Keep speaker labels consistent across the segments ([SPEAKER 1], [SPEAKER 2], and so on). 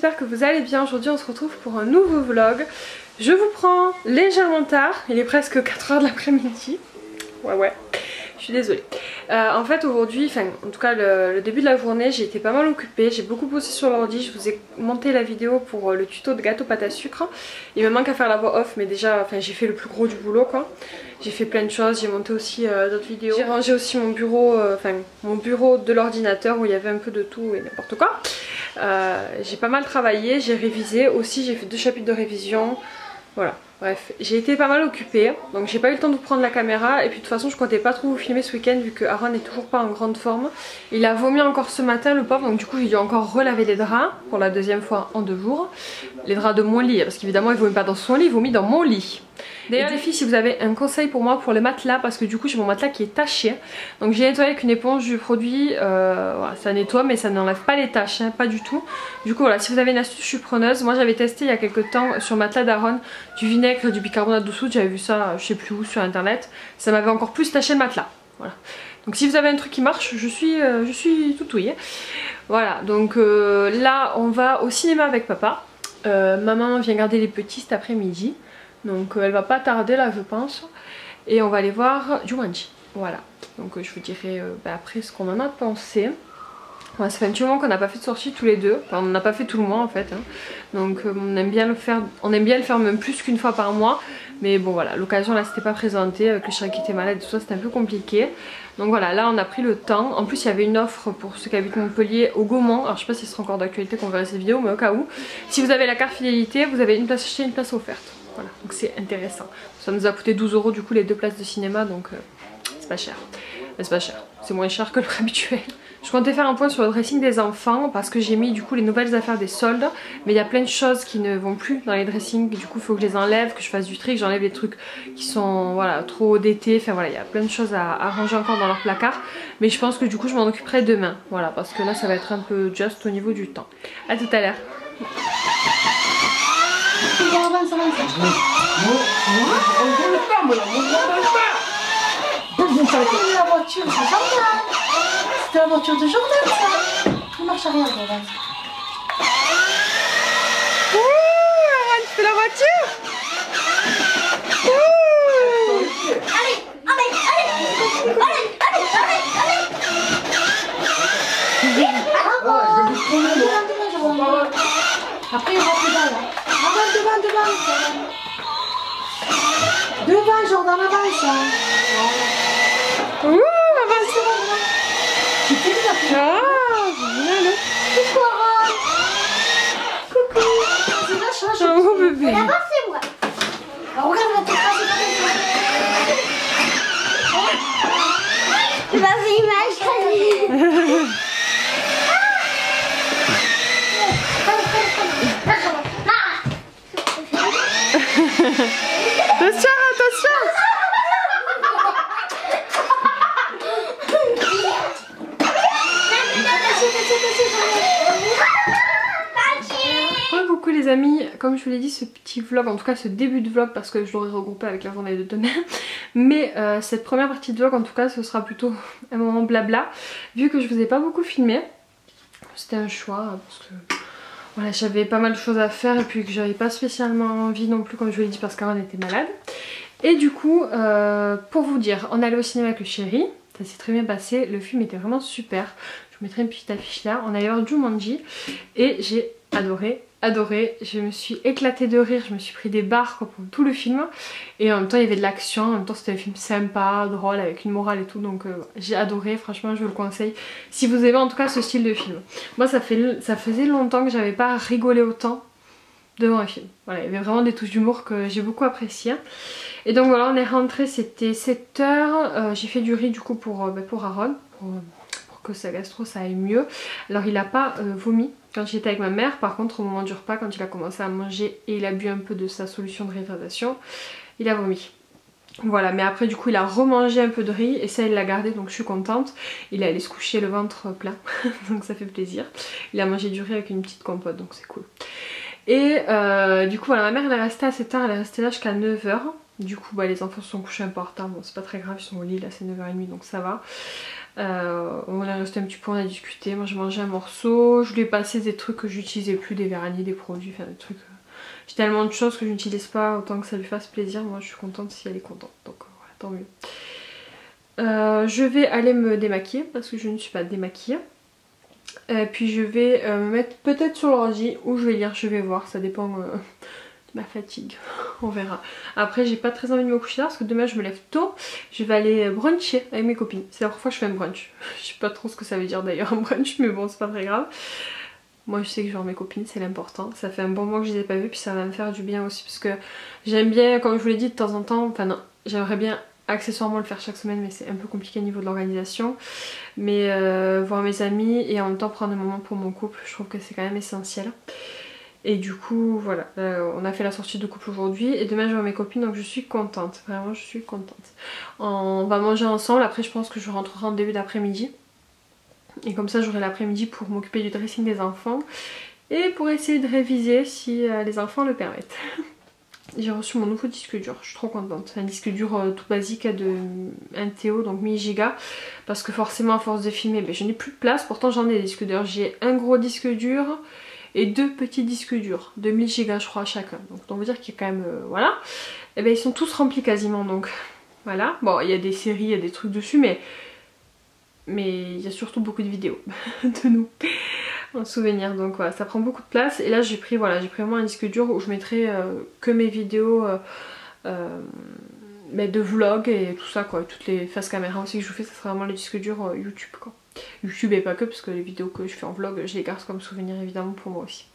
[SPEAKER 1] j'espère que vous allez bien. Aujourd'hui on se retrouve pour un nouveau vlog. Je vous prends légèrement tard, il est presque 4 h de l'après-midi. Ouais, je suis désolée. En fait aujourd'hui, enfin en tout cas le début de la journée, j'ai été pas mal occupée. J'ai beaucoup bossé sur l'ordi, je vous ai monté la vidéo pour le tuto de gâteau pâte à sucre. Il me manque à faire la voix off, mais déjà j'ai fait le plus gros du boulot quoi. J'ai fait plein de choses, j'ai monté aussi d'autres vidéos. J'ai rangé aussi mon bureau, mon bureau de l'ordinateur où il y avait un peu de tout et n'importe quoi. J'ai pas mal travaillé, j'ai révisé aussi, j'ai fait 2 chapitres de révision. Voilà, bref, j'ai été pas mal occupée, donc j'ai pas eu le temps de prendre la caméra. Et puis de toute façon je comptais pas trop vous filmer ce week-end vu que Aaron n'est toujours pas en grande forme. Il a vomi encore ce matin le pauvre, donc du coup j'ai dû encore relaver les draps pour la 2e fois en 2 jours. Les draps de mon lit, parce qu'évidemment il vomit pas dans son lit, il vomit dans mon lit. D'ailleurs les filles, si vous avez un conseil pour moi pour le matelas, parce que du coup j'ai mon matelas qui est taché. Donc j'ai nettoyé avec une éponge du produit, voilà, ça nettoie mais ça n'enlève pas les taches, hein, pas du tout. Du coup voilà, si vous avez une astuce, je suis preneuse. Moi j'avais testé il y a quelques temps sur le matelas d'Aaron du vinaigre et du bicarbonate de soude, j'avais vu ça je sais plus où sur internet. Ça m'avait encore plus taché le matelas, voilà. Donc si vous avez un truc qui marche, je suis tout ouïe. Voilà, donc là on va au cinéma avec papa. Maman vient garder les petits cet après-midi. Donc elle va pas tarder là je pense. Et on va aller voir Jumanji. Voilà. Donc je vous dirai après ce qu'on en a pensé. Ouais, ça fait un petit moment qu'on n'a pas fait de sortie tous les deux. Enfin on n'a pas fait tout le mois en fait. Hein. Donc on aime bien le faire. On aime bien le faire même plus qu'une fois par mois. Mais bon voilà, l'occasion là c'était pas présentée. Avec le chien qui était malade et tout ça, c'était un peu compliqué. Donc voilà, là on a pris le temps. En plus il y avait une offre pour ceux qui habitent Montpellier au Gaumont. Alors je sais pas si ce sera encore d'actualité qu'on verra cette vidéo, mais au cas où. Si vous avez la carte fidélité, vous avez une place achetée, une place offerte. Voilà, donc c'est intéressant. Ça nous a coûté 12 € du coup les 2 places de cinéma, donc c'est pas cher. C'est pas cher, c'est moins cher que le prix habituel. Je comptais faire un point sur le dressing des enfants parce que j'ai mis du coup les nouvelles affaires des soldes. Mais il y a plein de choses qui ne vont plus dans les dressings. Du coup il faut que je les enlève, que je fasse du tri, que j'enlève les trucs qui sont voilà, trop d'été. Enfin voilà, il y a plein de choses à ranger encore dans leur placard. Mais je pense que du coup je m'en occuperai demain. Voilà, parce que là ça va être un peu juste au niveau du temps. A tout à l'heure.
[SPEAKER 2] La voiture, c'est Jordan. C'était la voiture de Jordan ça. Il marche arrière Jordan.
[SPEAKER 1] Ouh, tu fais la voiture. Ouh.
[SPEAKER 2] Allez, allez, allez, allez, allez, allez, allez. Bravo. Devant, Jordan. Après il rentre dedans là. Devant Jordan, avance.
[SPEAKER 1] Ouh, avance.
[SPEAKER 2] Tu fais ça.
[SPEAKER 1] Ah, génial.
[SPEAKER 2] Coucou Aaron. Coucou. C'est la change.
[SPEAKER 1] Oh bébé.
[SPEAKER 2] Elle a pas fait moi. Alors, regarde, elle va t'écraser dans les mains. Tu m'as fait image.
[SPEAKER 1] Attention, attention. Bonjour beaucoup les amis, comme je vous l'ai dit, ce petit vlog, en tout cas ce début de vlog parce que je l'aurai regroupé avec la journée de demain, mais cette première partie de vlog en tout cas ce sera plutôt un moment blabla vu que je vous ai pas beaucoup filmé. C'était un choix parce que voilà, j'avais pas mal de choses à faire et puis que j'avais pas spécialement envie non plus comme je vous l'ai dit parce qu'Aaron était malade. Et du coup pour vous dire, on allait au cinéma avec le chéri, ça s'est très bien passé, le film était vraiment super. Je vous mettrai une petite affiche là, on allait voir Jumanji et j'ai adoré. Je me suis éclatée de rire, je me suis pris des barres pour tout le film et en même temps il y avait de l'action, en même temps c'était un film sympa, drôle avec une morale et tout, donc j'ai adoré, franchement je vous le conseille si vous aimez en tout cas ce style de film. Moi ça faisait longtemps que j'avais pas rigolé autant devant un film, voilà, il y avait vraiment des touches d'humour que j'ai beaucoup apprécié. Et donc voilà, on est rentré, c'était 7 h, j'ai fait du riz du coup pour Aaron, pour que sa gastro ça aille mieux. Alors il a pas vomi quand j'étais avec ma mère, par contre au moment du repas quand il a commencé à manger et il a bu un peu de sa solution de réhydratation, il a vomi. Voilà, mais après du coup il a remangé un peu de riz et ça il l'a gardé, donc je suis contente. Il est allé se coucher le ventre plein donc ça fait plaisir. Il a mangé du riz avec une petite compote, donc c'est cool. Et du coup voilà, ma mère elle est restée assez tard, elle est restée là jusqu'à 9h. Du coup bah, les enfants se sont couchés un peu en retard, bon c'est pas très grave, ils sont au lit, là c'est 9h30 donc ça va. On est resté un petit peu, on a discuté, moi j'ai mangé un morceau, je lui ai passé des trucs que j'utilisais plus, des vernis, des produits, enfin des trucs... J'ai tellement de choses que je n'utilise pas, autant que ça lui fasse plaisir, moi je suis contente si elle est contente, donc voilà, tant mieux. Je vais aller me démaquiller parce que je ne suis pas démaquillée. Puis je vais me mettre peut-être sur l'ordi ou je vais lire, je vais voir, ça dépend de ma fatigue, on verra. Après j'ai pas très envie de me coucher tard parce que demain je me lève tôt, je vais aller bruncher avec mes copines. C'est la première fois que je fais un brunch. Je sais pas trop ce que ça veut dire d'ailleurs un brunch, mais bon c'est pas très grave. Moi je sais que je vais voir mes copines, c'est l'important. Ça fait un bon moment que je les ai pas vues, puis ça va me faire du bien aussi parce que j'aime bien, comme je vous l'ai dit de temps en temps, enfin non, j'aimerais bien accessoirement le faire chaque semaine mais c'est un peu compliqué au niveau de l'organisation. Mais voir mes amis et en même temps prendre un moment pour mon couple, je trouve que c'est quand même essentiel. Et du coup voilà, on a fait la sortie de couple aujourd'hui et demain je vais voir mes copines donc je suis contente, vraiment je suis contente. On va manger ensemble, après je pense que je rentrerai en début d'après-midi. Et comme ça j'aurai l'après-midi pour m'occuper du dressing des enfants et pour essayer de réviser si les enfants le permettent. J'ai reçu mon nouveau disque dur, je suis trop contente. C'est un disque dur tout basique de 1 TO, donc 1000 Go. Parce que forcément à force de filmer, je n'ai plus de place. Pourtant j'en ai des disques durs. J'ai un gros disque dur et 2 petits disques durs de 1000 Go je crois chacun. Donc on veut dire qu'il y a quand même... voilà. Et ils sont tous remplis quasiment donc voilà. Bon il y a des séries, il y a des trucs dessus mais il y a surtout beaucoup de vidéos de nous. En souvenir donc voilà, ça prend beaucoup de place et là j'ai pris vraiment un disque dur où je mettrai que mes vidéos de vlog et tout ça quoi, toutes les faces caméra aussi que je vous fais, ça sera vraiment les disques durs YouTube quoi. YouTube et pas que parce que les vidéos que je fais en vlog je les garde comme souvenir évidemment pour moi aussi.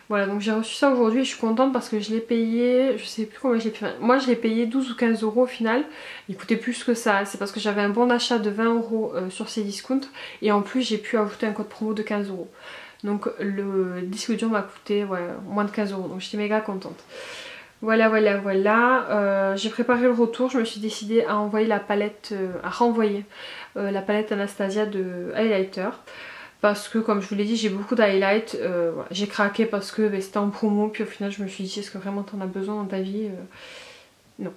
[SPEAKER 1] Voilà donc j'ai reçu ça aujourd'hui et je suis contente parce que je l'ai payé, je sais plus combien je l'ai payé, moi je l'ai payé 12 ou 15 euros au final, il coûtait plus que ça, c'est parce que j'avais un bon d'achat de 20 euros sur ces discounts et en plus j'ai pu ajouter un code promo de 15 euros. Donc le disque dur m'a coûté moins de 15 euros donc j'étais méga contente. Voilà, j'ai préparé le retour, je me suis décidée à envoyer la palette, à renvoyer la palette Anastasia de highlighter. Parce que comme je vous l'ai dit j'ai beaucoup d'highlights, voilà. J'ai craqué parce que c'était en promo puis au final je me suis dit est-ce que vraiment t'en as besoin dans ta vie non.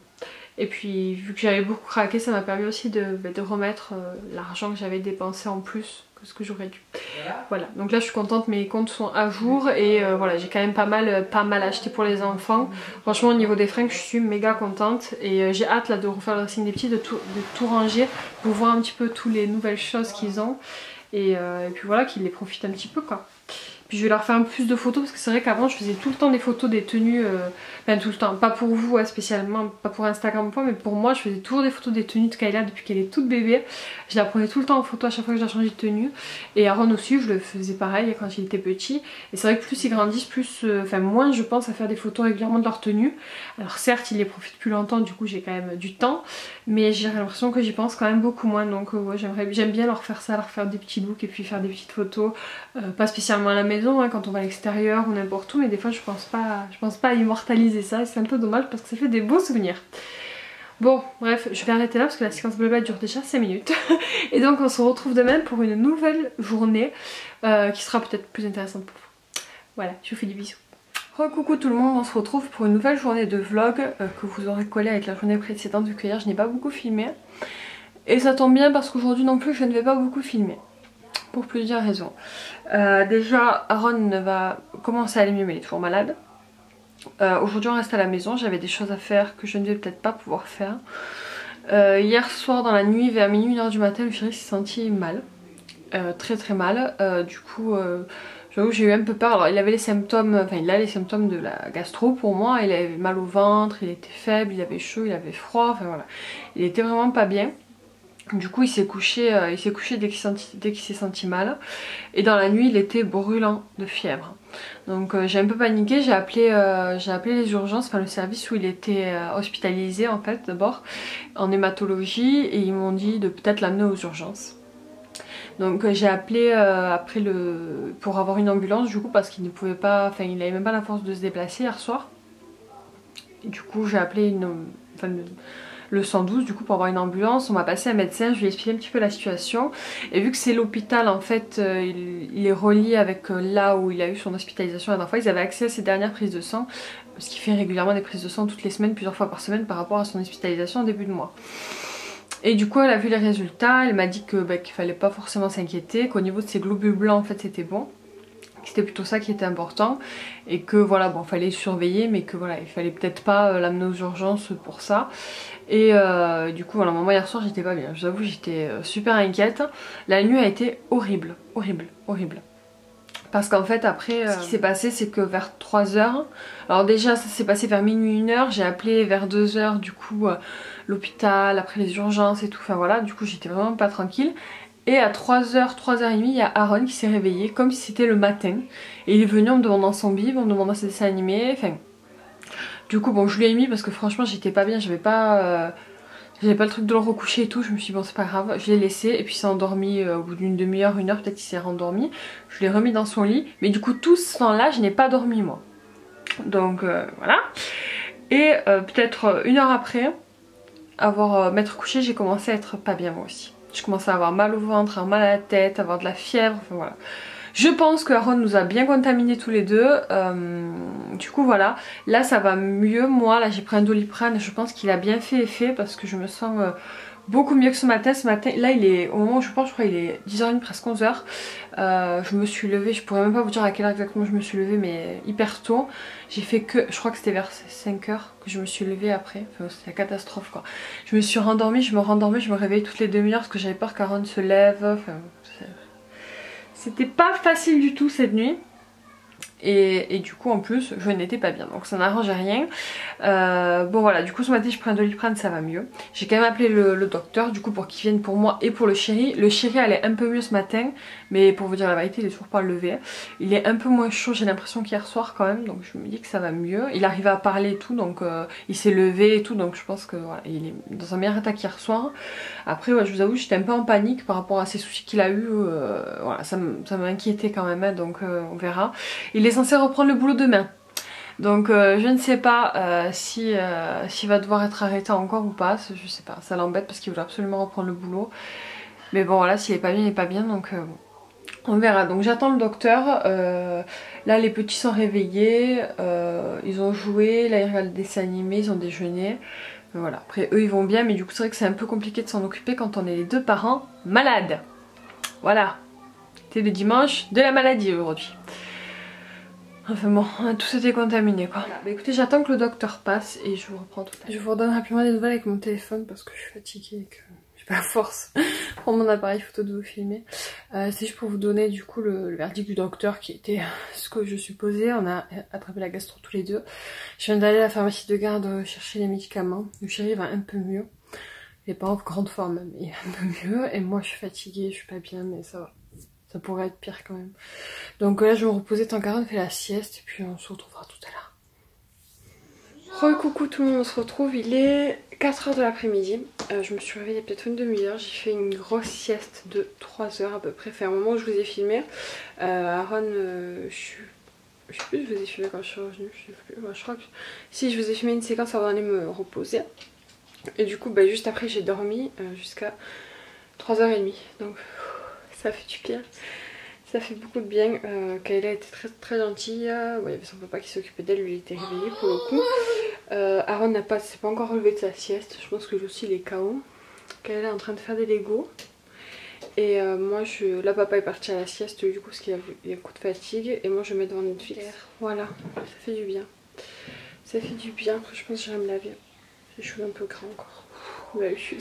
[SPEAKER 1] Et puis vu que j'avais beaucoup craqué ça m'a permis aussi de remettre l'argent que j'avais dépensé en plus que ce que j'aurais dû. Voilà donc là je suis contente, mes comptes sont à jour et voilà j'ai quand même pas mal acheté pour les enfants. Franchement au niveau des fringues je suis méga contente et j'ai hâte là de refaire le dressing des petits, de tout ranger pour voir un petit peu toutes les nouvelles choses qu'ils ont. Et puis voilà, qu'ils les profitent un petit peu quoi. Puis je vais leur faire un peu plus de photos parce que c'est vrai qu'avant je faisais tout le temps des photos des tenues, enfin tout le temps, pas pour vous spécialement, pas pour Instagram ou pas, mais pour moi je faisais toujours des photos des tenues de Kayla depuis qu'elle est toute bébé. Je la prenais tout le temps en photo à chaque fois que je la changeais de tenue. Et Aaron aussi je le faisais pareil quand il était petit. Et c'est vrai que plus ils grandissent, plus, moins je pense à faire des photos régulièrement de leur tenue. Alors certes ils les profitent plus longtemps, du coup j'ai quand même du temps, mais j'ai l'impression que j'y pense quand même beaucoup moins. Donc ouais, j'aime bien leur faire ça, leur faire des petits looks et puis faire des petites photos, pas spécialement à la maison. Quand on va à l'extérieur ou n'importe où, mais des fois je pense pas à immortaliser ça et c'est un peu dommage parce que ça fait des beaux souvenirs. Bon bref je vais arrêter là parce que la séquence blabla dure déjà 5 minutes et donc on se retrouve demain pour une nouvelle journée qui sera peut-être plus intéressante pour vous. Voilà, je vous fais des bisous. Coucou tout le monde, on se retrouve pour une nouvelle journée de vlog que vous aurez collé avec la journée précédente vu que hier je n'ai pas beaucoup filmé. Et ça tombe bien parce qu'aujourd'hui non plus je ne vais pas beaucoup filmer. Pour plusieurs raisons. Déjà Aaron va commencer à aller mieux mais il est toujours malade. Aujourd'hui on reste à la maison, j'avais des choses à faire que je ne vais peut-être pas pouvoir faire. Hier soir dans la nuit vers minuit 1h du matin le chéri s'est senti mal. Très mal. Du coup j'avoue j'ai eu un peu peur. Alors il avait les symptômes, enfin il a les symptômes de la gastro pour moi. Il avait mal au ventre, il était faible, il avait chaud, il avait froid, enfin voilà. Il était vraiment pas bien. Du coup il s'est couché dès qu'il s'est senti mal. Et dans la nuit il était brûlant de fièvre. Donc j'ai un peu paniqué, j'ai appelé les urgences, enfin le service où il était hospitalisé en fait d'abord, en hématologie, et ils m'ont dit de peut-être l'amener aux urgences. Donc j'ai appelé pour avoir une ambulance du coup parce qu'il ne pouvait pas, enfin il avait même pas la force de se déplacer hier soir. Et du coup j'ai appelé le 112 du coup pour avoir une ambulance. On m'a passé un médecin, je lui ai expliqué un petit peu la situation. Et vu que c'est l'hôpital en fait, il est relié avec là où il a eu son hospitalisation la dernière fois, ils avaient accès à ses dernières prises de sang. Parce qu'il fait régulièrement des prises de sang toutes les semaines, plusieurs fois par semaine par rapport à son hospitalisation au début de mois. Et du coup elle a vu les résultats, elle m'a dit que qu'il fallait pas forcément s'inquiéter, qu'au niveau de ses globules blancs en fait c'était bon. C'était plutôt ça qui était important et que voilà bon fallait surveiller mais que voilà il fallait peut-être pas l'amener aux urgences pour ça. Et du coup voilà moi hier soir j'étais pas bien, je vous avoue j'étais super inquiète. La nuit a été horrible, horrible, horrible. Parce qu'en fait après ce qui s'est passé c'est que vers 3h, alors déjà ça s'est passé vers minuit 1h, j'ai appelé vers 2h du coup l'hôpital, après les urgences et tout, enfin voilà du coup j'étais vraiment pas tranquille. Et à 3h, 3h30 il y a Aaron qui s'est réveillé comme si c'était le matin. Et il est venu en me demandant son bib, en me demandant ses dessins animés, enfin... Du coup bon je lui ai mis parce que franchement j'étais pas bien, j'avais pas le truc de le recoucher et tout, je me suis dit bon c'est pas grave, je l'ai laissé et puis il s'est endormi au bout d'une demi-heure, 1 heure peut-être il s'est rendormi. Je l'ai remis dans son lit, mais du coup tout ce temps là je n'ai pas dormi moi. Donc voilà. Et peut-être 1 heure après m'être couchée, j'ai commencé à être pas bien moi aussi. Je commençais à avoir mal au ventre, avoir mal à la tête, avoir de la fièvre, enfin voilà. Je pense que Aaron nous a bien contaminés tous les deux, du coup voilà, là ça va mieux, moi là j'ai pris un Doliprane, je pense qu'il a bien fait effet parce que je me sens beaucoup mieux que ce matin. Là il est, au moment où je pense, je crois il est 10h30 presque 11h, je me suis levée, je pourrais même pas vous dire à quelle heure exactement je me suis levée mais hyper tôt. J'ai fait que, je crois que c'était vers 5h que je me suis levée après, enfin c'était la catastrophe quoi. Je me suis rendormie, je me réveillais toutes les demi-heures parce que j'avais peur qu'Aaron se lève, enfin... C'était pas facile du tout cette nuit. Et du coup en plus je n'étais pas bien donc ça n'arrangeait rien. Bon voilà du coup ce matin je prends un Doliprane, ça va mieux. J'ai quand même appelé le docteur du coup pour qu'il vienne pour moi et pour le chéri. Le chéri allait un peu mieux ce matin mais pour vous dire la vérité il est toujours pas levé. Il est un peu moins chaud j'ai l'impression qu'hier soir quand même donc je me dis que ça va mieux. Il arrivait à parler et tout donc il s'est levé et tout donc je pense que voilà il est dans un meilleur état qu'hier soir. Après ouais, je vous avoue j'étais un peu en panique par rapport à ces soucis qu'il a eu, voilà ça m'a inquiété quand même hein, donc on verra. Il est censé reprendre le boulot demain. Donc je ne sais pas s'il va devoir être arrêté encore ou pas, je sais pas, ça l'embête parce qu'il veut absolument reprendre le boulot. Mais bon voilà, s'il est pas bien, il est pas bien donc on verra. Donc j'attends le docteur, là les petits sont réveillés, ils ont joué, là ils regardent des dessins animés, ils ont déjeuné. Voilà, après eux ils vont bien mais du coup c'est vrai que c'est un peu compliqué de s'en occuper quand on est les deux parents malades. Voilà, c'est le dimanche de la maladie aujourd'hui. Enfin bon, on a tous été contaminés quoi. Bah écoutez, j'attends que le docteur passe et je vous reprends tout à l'heure. Je vous redonne rapidement des nouvelles avec mon téléphone parce que je suis fatiguée et que j'ai pas la force de prendre mon appareil photo de vous filmer. C'est juste pour vous donner du coup le verdict du docteur qui était ce que je supposais. On a attrapé la gastro tous les deux. Je viens d'aller à la pharmacie de garde chercher les médicaments. Le chéri va un peu mieux. Il est pas en grande forme mais un peu mieux. Et moi je suis fatiguée, je suis pas bien mais ça va. Ça pourrait être pire quand même. Donc là je vais me reposer tant qu'Aaron fait la sieste et puis on se retrouvera tout à l'heure. Coucou tout le monde, on se retrouve, il est 4h de l'après-midi. Je me suis réveillée peut-être une demi-heure, j'ai fait une grosse sieste de 3 heures à peu près. Enfin au moment où je vous ai filmé, Aaron, je sais plus si je vous ai filmé quand je suis revenue, je sais plus. Je crois que si je vous ai filmé une séquence avant d'aller me reposer. Et du coup bah, juste après j'ai dormi jusqu'à 3h30. Donc ça fait du bien, ça fait beaucoup de bien. Kayla était très très gentille, il y avait son papa qui s'occupait d'elle, lui il était réveillé pour le coup. Aaron s'est pas encore relevé de sa sieste, je pense que lui aussi il est KO. Kayla est en train de faire des Lego. Et moi là papa est parti à la sieste du coup parce qu'il a un coup de fatigue. Et moi je me mets devant Netflix. Voilà, ça fait du bien. Ça fait du bien, après je pense que j'irai me laver. J'ai les cheveux un peu gras encore, d'habitude.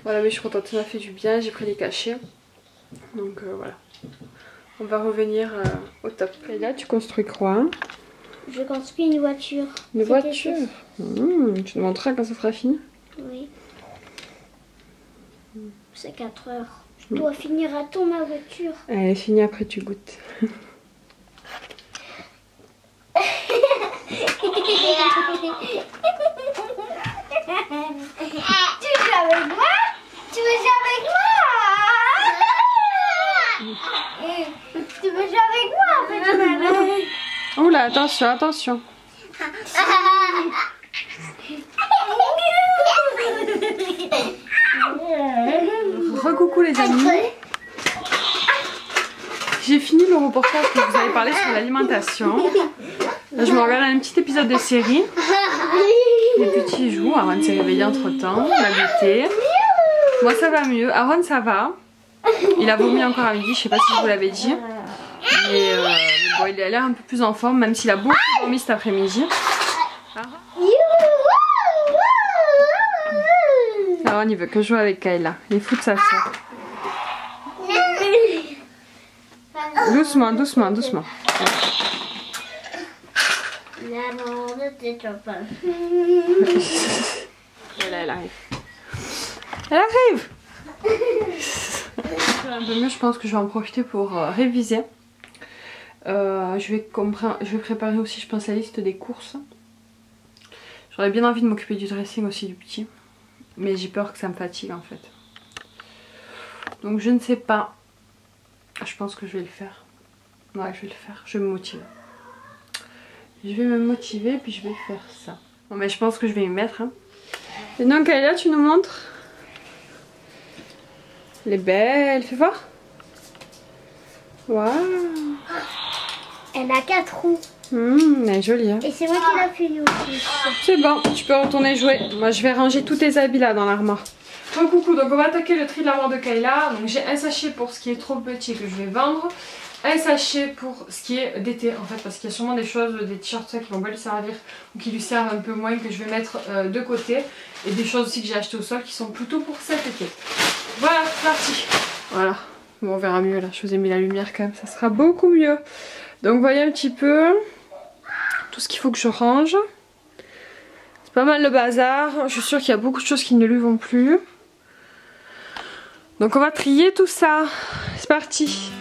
[SPEAKER 1] Voilà mais je suis contente, ça m'a fait du bien, j'ai pris des cachets. Donc voilà, on va revenir au top. Et là tu construis quoi?
[SPEAKER 3] Je construis une voiture.
[SPEAKER 1] Une voiture? Tu nous montreras quand ça sera fini?
[SPEAKER 3] Oui. C'est 4 heures. Je dois finir à temps ma voiture.
[SPEAKER 1] Elle est finie, après tu goûtes.
[SPEAKER 3] Tu joues avec moi? Tu veux jouer avec moi? Tu veux jouer avec moi, petit maman?
[SPEAKER 1] Oula, attention, attention. les amis, j'ai fini le reportage que vous avez parlé sur l'alimentation. Là, je me regarde un petit épisode de série. Les petits jouent, Aaron s'est réveillé entre temps, il a goûté. Moi ça va mieux, Aaron ça va. Il a vomi encore à midi, je sais pas si je vous l'avais dit. Mais bon, il a l'air un peu plus en forme, même s'il a beaucoup vomi cet après-midi. Aaron il veut que jouer avec Kayla, il est fou de sa soeur. Doucement, doucement, doucement. Elle arrive. Elle arrive. Un peu mieux, je pense que je vais en profiter pour réviser. Je vais préparer aussi, je pense, la liste des courses. J'aurais bien envie de m'occuper du dressing aussi du petit. Mais j'ai peur que ça me fatigue en fait. Donc je ne sais pas. Je pense que je vais le faire. Ouais, je vais le faire. Je vais me motiver. Je vais me motiver puis je vais faire ça. Bon mais je pense que je vais y mettre. Hein. Et donc Kayla, tu nous montres? Elle est belle. Fais voir. Waouh.
[SPEAKER 3] Elle a 4 roues.
[SPEAKER 1] Elle est jolie. Hein.
[SPEAKER 3] Et c'est moi qui l'ai fini aussi.
[SPEAKER 1] C'est bon, tu peux retourner jouer. Moi je vais ranger tous tes habits là dans l'armoire. Donc coucou, donc on va attaquer le tri de l'armoire de Kayla. Donc j'ai un sachet pour ce qui est trop petit que je vais vendre. Un sachet pour ce qui est d'été en fait, parce qu'il y a sûrement des choses, des t-shirts qui vont pas lui servir ou qui lui servent un peu moins, que je vais mettre de côté. Et des choses aussi que j'ai achetées au sol qui sont plutôt pour cet été. Voilà, c'est parti. Voilà, bon on verra mieux là, je vous ai mis la lumière quand même, ça sera beaucoup mieux. Donc voyez un petit peu tout ce qu'il faut que je range. C'est pas mal le bazar, je suis sûre qu'il y a beaucoup de choses qui ne lui vont plus. Donc on va trier tout ça, c'est parti.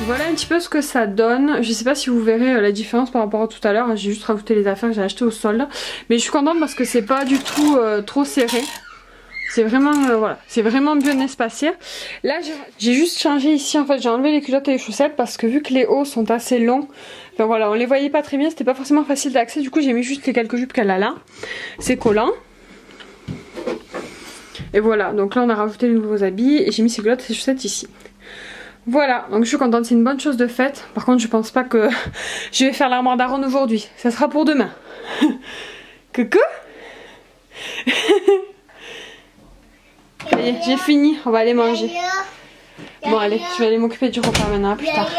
[SPEAKER 1] Voilà un petit peu ce que ça donne. Je sais pas si vous verrez la différence par rapport à tout à l'heure. J'ai juste rajouté les affaires que j'ai achetées au solde. Mais je suis contente parce que c'est pas du tout trop serré. C'est vraiment, voilà, c'est vraiment bien espacé. Là j'ai juste changé ici, en fait j'ai enlevé les culottes et les chaussettes parce que vu que les hauts sont assez longs, enfin voilà, on les voyait pas très bien, c'était pas forcément facile d'accès. Du coup j'ai mis juste les quelques jupes qu'elle a là. C'est collant. Et voilà, donc là on a rajouté les nouveaux habits et j'ai mis ces culottes et ces chaussettes ici. Voilà, donc je suis contente, c'est une bonne chose de faite. Par contre je pense pas que je vais faire l'armoire d'Aaron aujourd'hui, ça sera pour demain. Coucou. Ça y est, j'ai fini, on va aller manger. Bon allez, je vais aller m'occuper du repas maintenant, plus tard.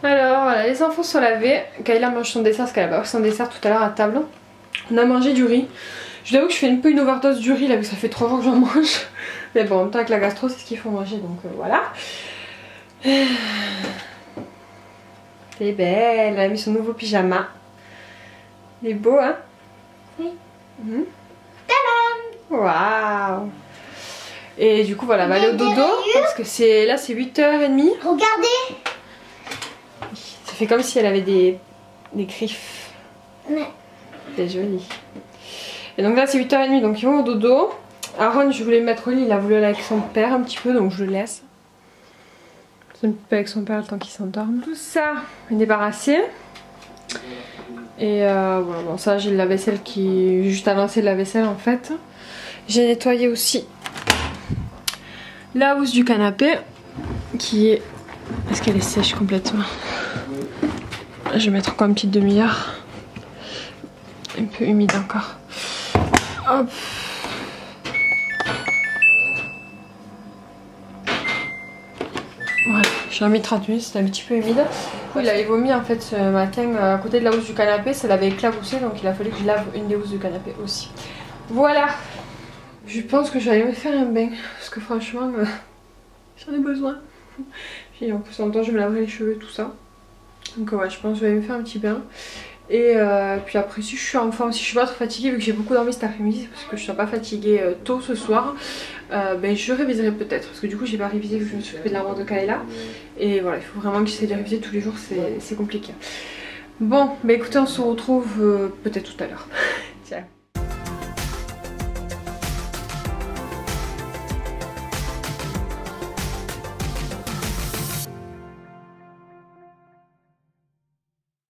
[SPEAKER 1] Alors voilà, les enfants sont lavés. Kayla mange son dessert parce qu'elle a pas son dessert tout à l'heure à table. On a mangé du riz. Je vous avoue que je fais un peu une overdose du riz là, parce que ça fait 3 jours que j'en mange. Mais bon, en même temps avec la gastro c'est ce qu'il faut manger, donc voilà. Elle est belle, elle a mis son nouveau pyjama. Il est beau hein?
[SPEAKER 3] Oui.
[SPEAKER 1] Waouh. Et du coup voilà, elle va aller au dodo parce que c'est là c'est 8h30.
[SPEAKER 3] Regardez.
[SPEAKER 1] Ça fait comme si elle avait des griffes.
[SPEAKER 3] Ouais.
[SPEAKER 1] C'est joli. Et donc là c'est 8h30 donc ils vont au dodo. Aaron je voulais le mettre au lit, il a voulu aller avec son père un petit peu donc je le laisse. Un petit peu avec son père le temps qu'il s'endorme. Tout ça est débarrassé. Et voilà, bon ça j'ai le lave-vaisselle qui est juste à lancer le lave-vaisselle en fait. J'ai nettoyé aussi la housse du canapé qui est... Est-ce qu'elle est sèche complètement? Je vais mettre encore une petite demi-heure. Un peu humide encore. Hop. Voilà, j'ai remis 30 minutes, c'était un petit peu humide. Il avait vomi en fait ce matin à côté de la housse du canapé, ça l'avait éclaboussé donc il a fallu que je lave une des housses du canapé aussi. Voilà. Je pense que je vais aller me faire un bain parce que franchement j'en ai besoin. Et en plus en même temps je me laverai les cheveux tout ça. Donc ouais je pense que je vais aller me faire un petit bain. Et puis après si je suis en forme, si je suis pas trop fatiguée vu que j'ai beaucoup dormi cet après-midi, parce que je suis pas fatiguée tôt ce soir, ben je réviserai peut-être parce que du coup j'ai pas révisé vu que je me suis occupée de l'armoire de Kaela. Et voilà, il faut vraiment que j'essaie de réviser tous les jours, c'est compliqué. Bon, bah écoutez on se retrouve peut-être tout à l'heure. Ciao.